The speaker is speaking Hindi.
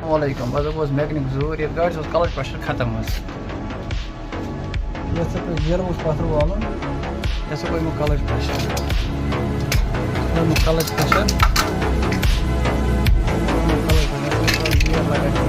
वालेकुम बस वो मैकेनिक जरूर ये गाड़ी कलच प्रेशर खत्म गियर पत्थर वालों ऐसा कोई clutch pressure clutch pressure gear लगा